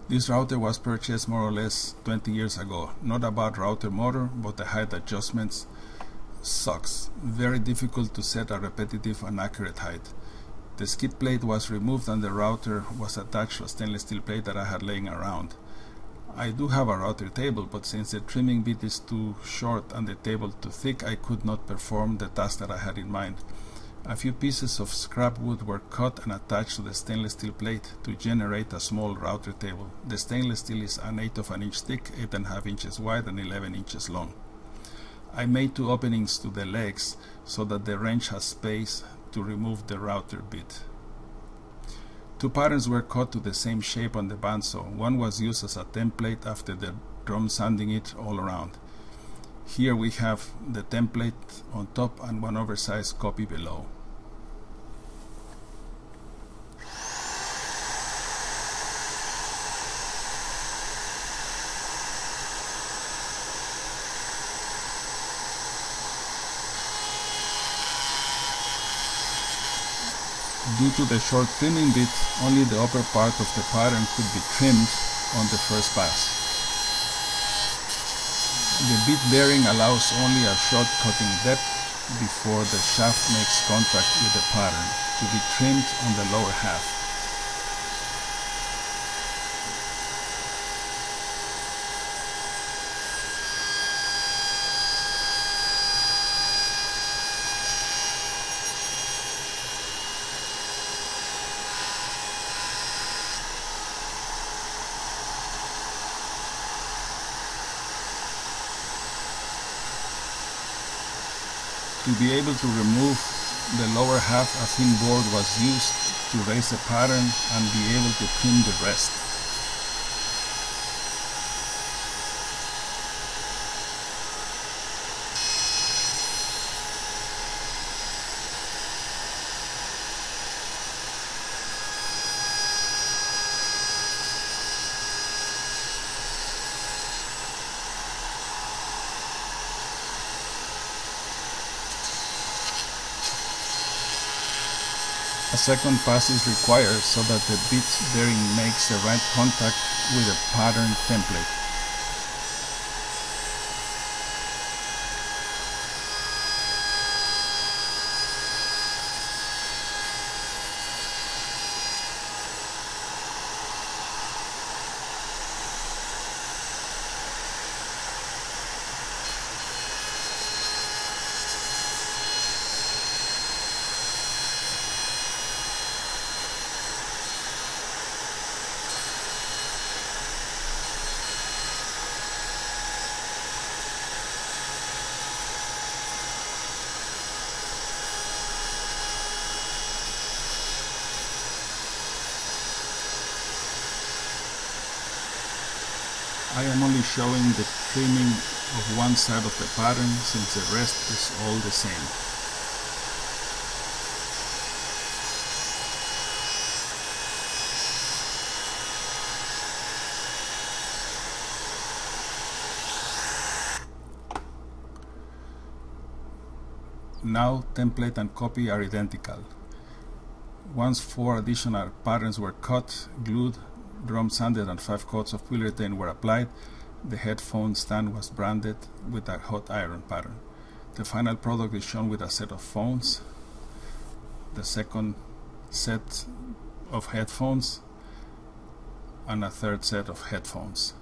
This router was purchased more or less 20 years ago. Not a bad router motor, but the height adjustments sucks. Very difficult to set a repetitive and accurate height. The skid plate was removed and the router was attached to a stainless steel plate that I had laying around. I do have a router table, but since the trimming bit is too short and the table too thick, I could not perform the task that I had in mind. A few pieces of scrap wood were cut and attached to the stainless steel plate to generate a small router table. The stainless steel is an 1/8 of an inch thick, 8.5 inches wide and 11 inches long. I made 2 openings to the legs so that the wrench has space to remove the router bit. 2 patterns were cut to the same shape on the bandsaw. One was used as a template after the drum sanding it all around. Here we have the template on top and one oversized copy below. Due to the short trimming bit, only the upper part of the pattern could be trimmed on the first pass. The bit bearing allows only a short cutting depth before the shaft makes contact with the pattern, to be trimmed on the lower half. To be able to remove the lower half, a thin board was used to raise the pattern and be able to trim the rest. A second pass is required so that the bit bearing makes the right contact with the pattern template. I am only showing the trimming of one side of the pattern since the rest is all the same. Now template and copy are identical. Once 4 additional patterns were cut, glued, drum sanded and 5 coats of polyurethane were applied, the headphone stand was branded with a hot iron pattern. The final product is shown with a set of phones, the second set of headphones, and a third set of headphones.